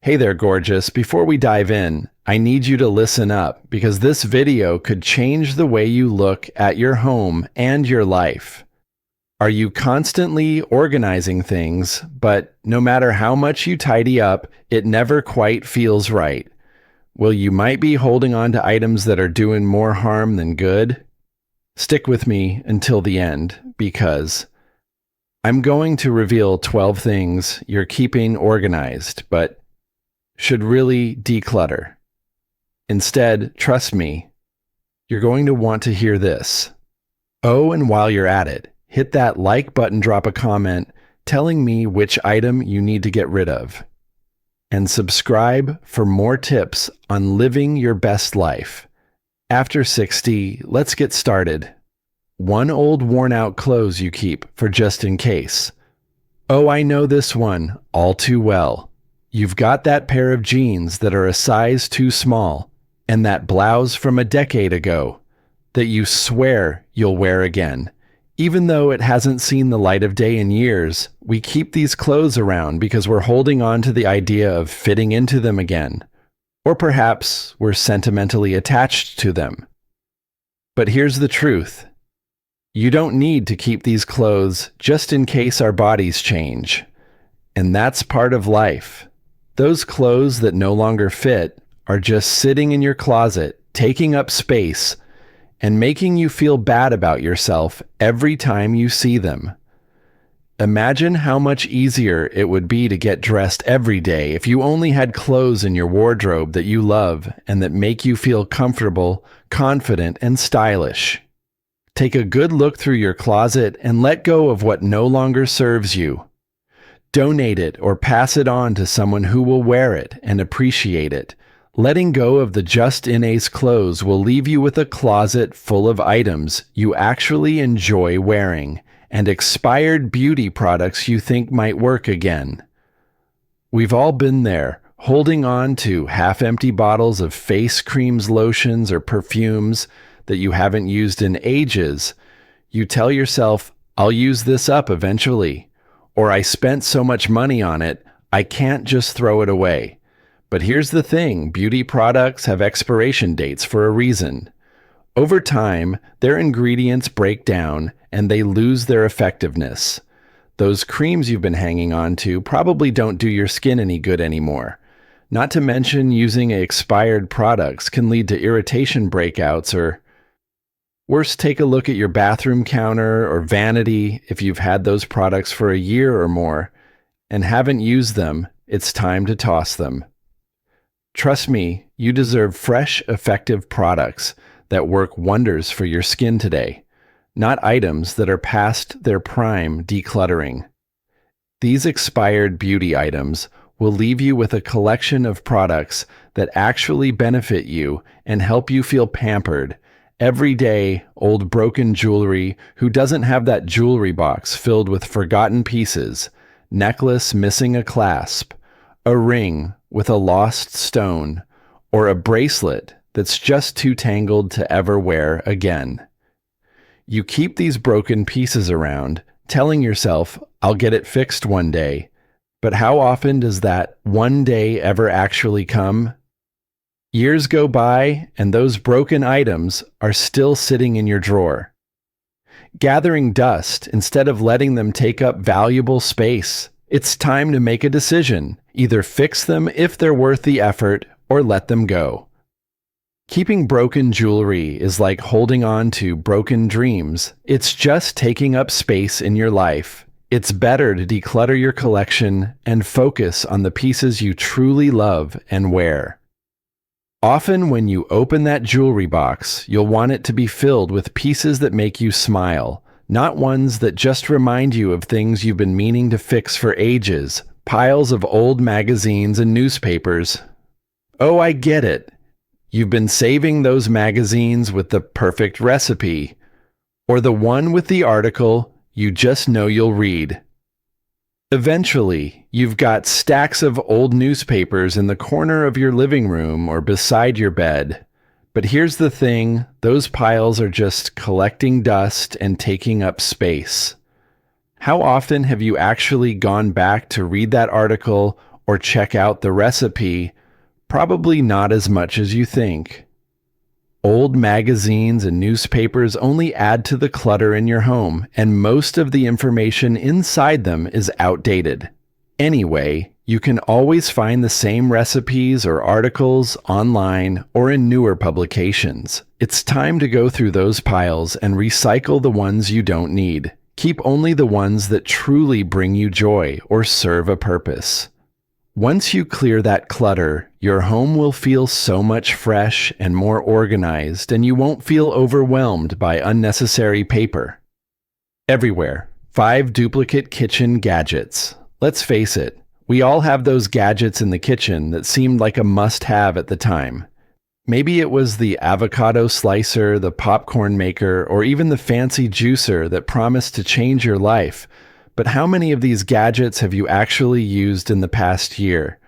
Hey there, gorgeous. Before we dive in, I need you to listen up because this video could change the way you look at your home and your life. Are you constantly organizing things, but no matter how much you tidy up, it never quite feels right? Well, you might be holding on to items that are doing more harm than good. Stick with me until the end because I'm going to reveal 12 things you're keeping organized, but should really declutter. Instead, trust me, you're going to want to hear this. Oh, and while you're at it, hit that like button, drop a comment telling me which item you need to get rid of. And subscribe for more tips on living your best life. After 60, let's get started. One old worn out clothes you keep for just in case. Oh, I know this one all too well. You've got that pair of jeans that are a size too small, and that blouse from a decade ago that you swear you'll wear again. Even though it hasn't seen the light of day in years, we keep these clothes around because we're holding on to the idea of fitting into them again. Or perhaps we're sentimentally attached to them. But here's the truth. You don't need to keep these clothes just in case our bodies change. And that's part of life. Those clothes that no longer fit are just sitting in your closet, taking up space, and making you feel bad about yourself every time you see them. Imagine how much easier it would be to get dressed every day if you only had clothes in your wardrobe that you love and that make you feel comfortable, confident, and stylish. Take a good look through your closet and let go of what no longer serves you. Donate it or pass it on to someone who will wear it and appreciate it. Letting go of the just-in-ace clothes will leave you with a closet full of items you actually enjoy wearing and expired beauty products you think might work again. We've all been there, holding on to half-empty bottles of face creams, lotions, or perfumes that you haven't used in ages. You tell yourself, I'll use this up eventually, or I spent so much money on it, I can't just throw it away. But here's the thing, beauty products have expiration dates for a reason. Over time, their ingredients break down and they lose their effectiveness. Those creams you've been hanging on to probably don't do your skin any good anymore. Not to mention using expired products can lead to irritation breakouts or worse, take a look at your bathroom counter or vanity if you've had those products for a year or more and haven't used them, it's time to toss them. Trust me, you deserve fresh, effective products that work wonders for your skin today, not items that are past their prime decluttering. These expired beauty items will leave you with a collection of products that actually benefit you and help you feel pampered. Everyday, old broken jewelry who doesn't have that jewelry box filled with forgotten pieces, necklace missing a clasp, a ring with a lost stone, or a bracelet that's just too tangled to ever wear again. You keep these broken pieces around, telling yourself, I'll get it fixed one day. But how often does that one day ever actually come? Years go by, and those broken items are still sitting in your drawer, gathering dust instead of letting them take up valuable space. It's time to make a decision. Either fix them if they're worth the effort, or let them go. Keeping broken jewelry is like holding on to broken dreams. It's just taking up space in your life. It's better to declutter your collection and focus on the pieces you truly love and wear. Often when you open that jewelry box, you'll want it to be filled with pieces that make you smile, not ones that just remind you of things you've been meaning to fix for ages. Piles of old magazines and newspapers. Oh, I get it. You've been saving those magazines with the perfect recipe, or the one with the article you just know you'll read. Eventually, you've got stacks of old newspapers in the corner of your living room or beside your bed. But here's the thing, those piles are just collecting dust and taking up space. How often have you actually gone back to read that article or or check out the recipe, probably not as much as you think. Old magazines and newspapers only add to the clutter in your home, and most of the information inside them is outdated. Anyway, you can always find the same recipes or articles online or in newer publications. It's time to go through those piles and recycle the ones you don't need. Keep only the ones that truly bring you joy or serve a purpose. Once you clear that clutter, your home will feel so much fresh and more organized, and you won't feel overwhelmed by unnecessary paper. Everywhere, 5 duplicate kitchen gadgets. Let's face it, we all have those gadgets in the kitchen that seemed like a must-have at the time. Maybe it was the avocado slicer, the popcorn maker, or even the fancy juicer that promised to change your life. But how many of these gadgets have you actually used in the past year?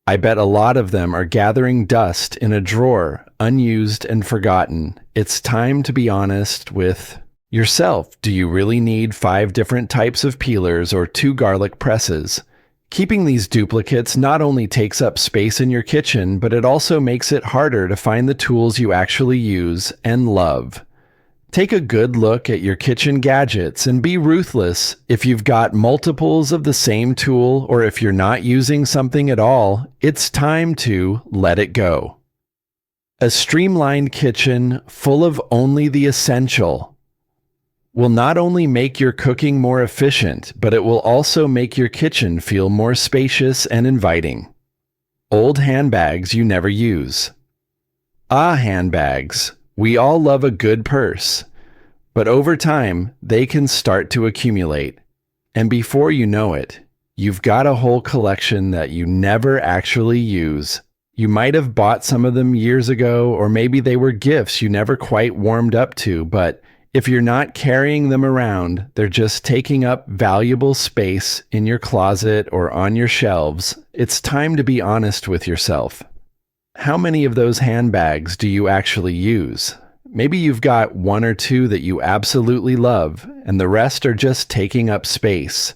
I bet a lot of them are gathering dust in a drawer, unused and forgotten. It's time to be honest with yourself. Do you really need 5 different types of peelers or 2 garlic presses? Keeping these duplicates not only takes up space in your kitchen, but it also makes it harder to find the tools you actually use and love. Take a good look at your kitchen gadgets and be ruthless. If you've got multiples of the same tool, or if you're not using something at all, it's time to let it go. A streamlined kitchen full of only the essential will not only make your cooking more efficient, but it will also make your kitchen feel more spacious and inviting. Old handbags you never use. Handbags. We all love a good purse, but over time, they can start to accumulate. And before you know it, you've got a whole collection that you never actually use. You might have bought some of them years ago, or maybe they were gifts you never quite warmed up to, but if you're not carrying them around, they're just taking up valuable space in your closet or on your shelves. It's time to be honest with yourself. How many of those handbags do you actually use? Maybe you've got 1 or 2 that you absolutely love, and the rest are just taking up space.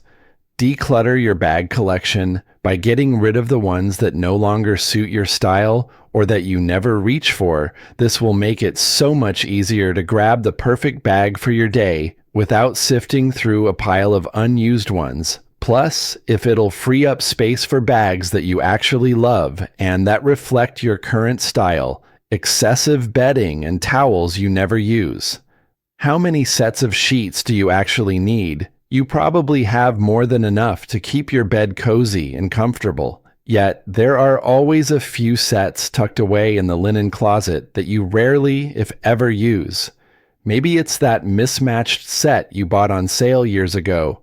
Declutter your bag collection by getting rid of the ones that no longer suit your style or that you never reach for. This will make it so much easier to grab the perfect bag for your day without sifting through a pile of unused ones. Plus, if it'll free up space for bags that you actually love and that reflect your current style, excessive bedding and towels you never use. How many sets of sheets do you actually need? You probably have more than enough to keep your bed cozy and comfortable. Yet, there are always a few sets tucked away in the linen closet that you rarely, if ever, use. Maybe it's that mismatched set you bought on sale years ago,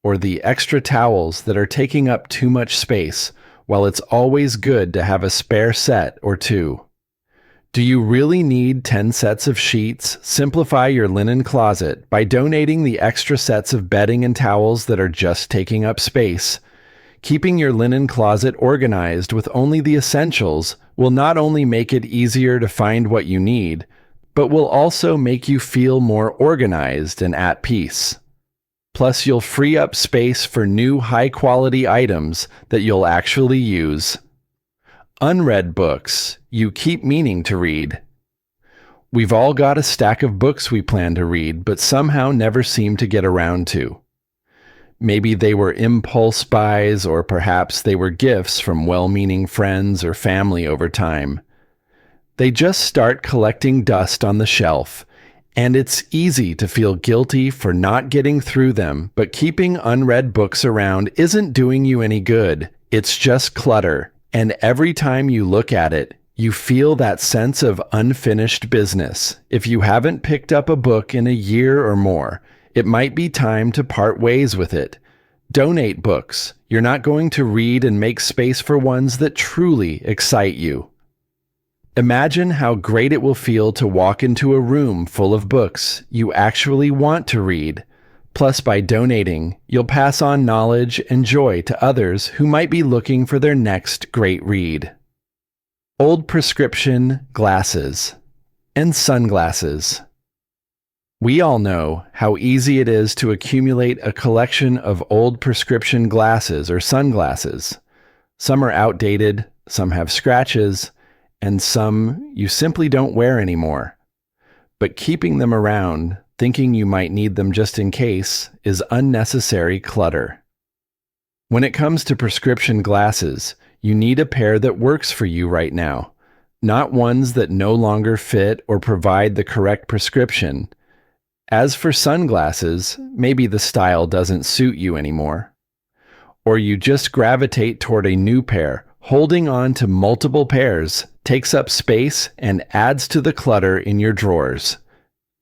or the extra towels that are taking up too much space, while it's always good to have a spare set or 2. Do you really need 10 sets of sheets? Simplify your linen closet by donating the extra sets of bedding and towels that are just taking up space. Keeping your linen closet organized with only the essentials will not only make it easier to find what you need, but will also make you feel more organized and at peace. Plus, you'll free up space for new high-quality items that you'll actually use. Unread books you keep meaning to read. We've all got a stack of books we plan to read, but somehow never seem to get around to. Maybe they were impulse buys, or perhaps they were gifts from well-meaning friends or family over time. They just start collecting dust on the shelf, and it's easy to feel guilty for not getting through them, but keeping unread books around isn't doing you any good. It's just clutter, and every time you look at it, you feel that sense of unfinished business. If you haven't picked up a book in a year or more, it might be time to part ways with it. Donate books. You're not going to read, and make space for ones that truly excite you. Imagine how great it will feel to walk into a room full of books you actually want to read. Plus, by donating, you'll pass on knowledge and joy to others who might be looking for their next great read. Old prescription glasses and sunglasses. We all know how easy it is to accumulate a collection of old prescription glasses or sunglasses. Some are outdated, some have scratches, and some you simply don't wear anymore. But keeping them around, thinking you might need them just in case, is unnecessary clutter. When it comes to prescription glasses, you need a pair that works for you right now, not ones that no longer fit or provide the correct prescription. As for sunglasses, maybe the style doesn't suit you anymore. Or you just gravitate toward a new pair. Holding on to multiple pairs takes up space and adds to the clutter in your drawers.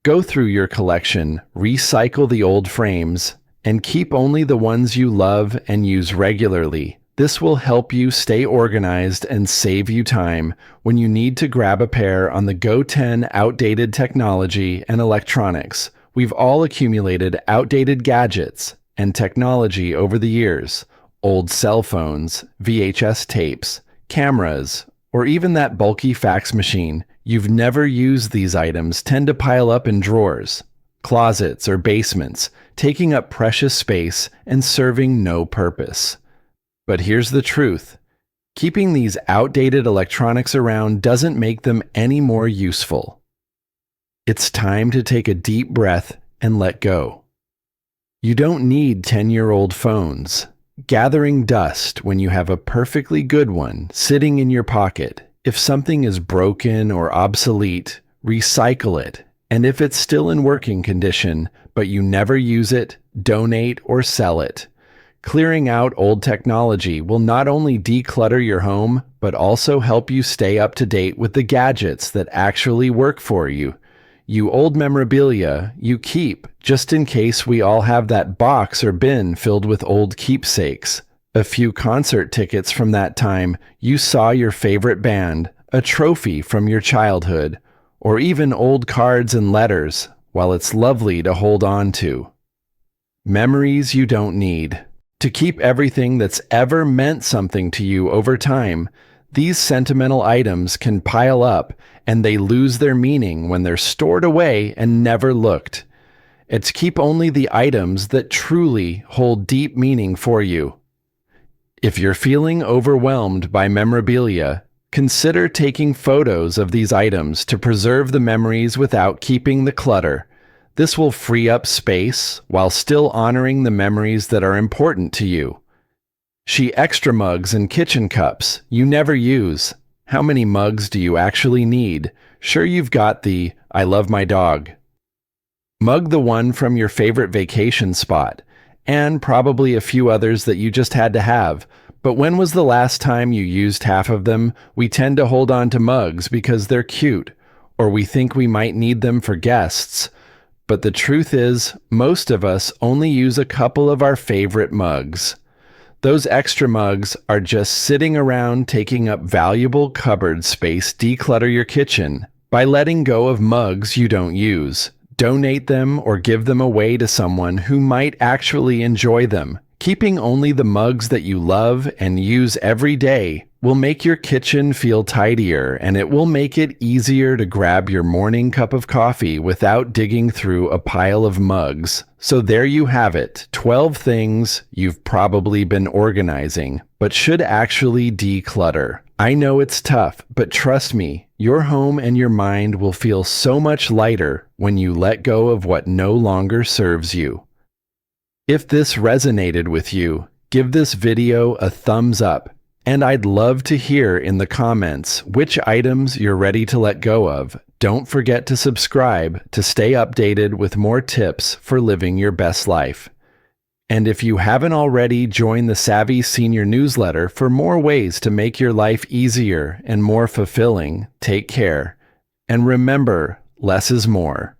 Go through your collection, recycle the old frames, and keep only the ones you love and use regularly. This will help you stay organized and save you time when you need to grab a pair on the Go 10 outdated technology and electronics. We've all accumulated outdated gadgets and technology over the years. Old cell phones, VHS tapes, cameras, or even that bulky fax machine. You've never used these items tend to pile up in drawers, closets, or basements, taking up precious space and serving no purpose. But here's the truth. Keeping these outdated electronics around doesn't make them any more useful. It's time to take a deep breath and let go. You don't need 10-year-old phones gathering dust when you have a perfectly good one sitting in your pocket. If something is broken or obsolete, recycle it. And if it's still in working condition, but you never use it, donate or sell it. Clearing out old technology will not only declutter your home, but also help you stay up to date with the gadgets that actually work for you. You old memorabilia you keep, just in case we all have that box or bin filled with old keepsakes. A few concert tickets from that time you saw your favorite band, a trophy from your childhood, or even old cards and letters, while it's lovely to hold on to. Memories you don't need. To keep everything that's ever meant something to you over time, these sentimental items can pile up and they lose their meaning when they're stored away and never looked. It's keep only the items that truly hold deep meaning for you. If you're feeling overwhelmed by memorabilia, consider taking photos of these items to preserve the memories without keeping the clutter. This will free up space while still honoring the memories that are important to you. Extra mugs and kitchen cups you never use. How many mugs do you actually need? Sure, you've got the I love my dog mug, the one from your favorite vacation spot, and probably a few others that you just had to have. But when was the last time you used half of them? We tend to hold on to mugs because they're cute, or we think we might need them for guests. But the truth is, most of us only use a couple of our favorite mugs. Those extra mugs are just sitting around taking up valuable cupboard space. Declutter your kitchen by letting go of mugs you don't use. Donate them or give them away to someone who might actually enjoy them. Keeping only the mugs that you love and use every day will make your kitchen feel tidier, and it will make it easier to grab your morning cup of coffee without digging through a pile of mugs. So there you have it, 12 things you've probably been organizing, but should actually declutter. I know it's tough, but trust me, your home and your mind will feel so much lighter when you let go of what no longer serves you. If this resonated with you, give this video a thumbs up, and I'd love to hear in the comments which items you're ready to let go of. Don't forget to subscribe to stay updated with more tips for living your best life. And if you haven't already, join the Savvy Senior newsletter for more ways to make your life easier and more fulfilling. Take care. And remember, less is more.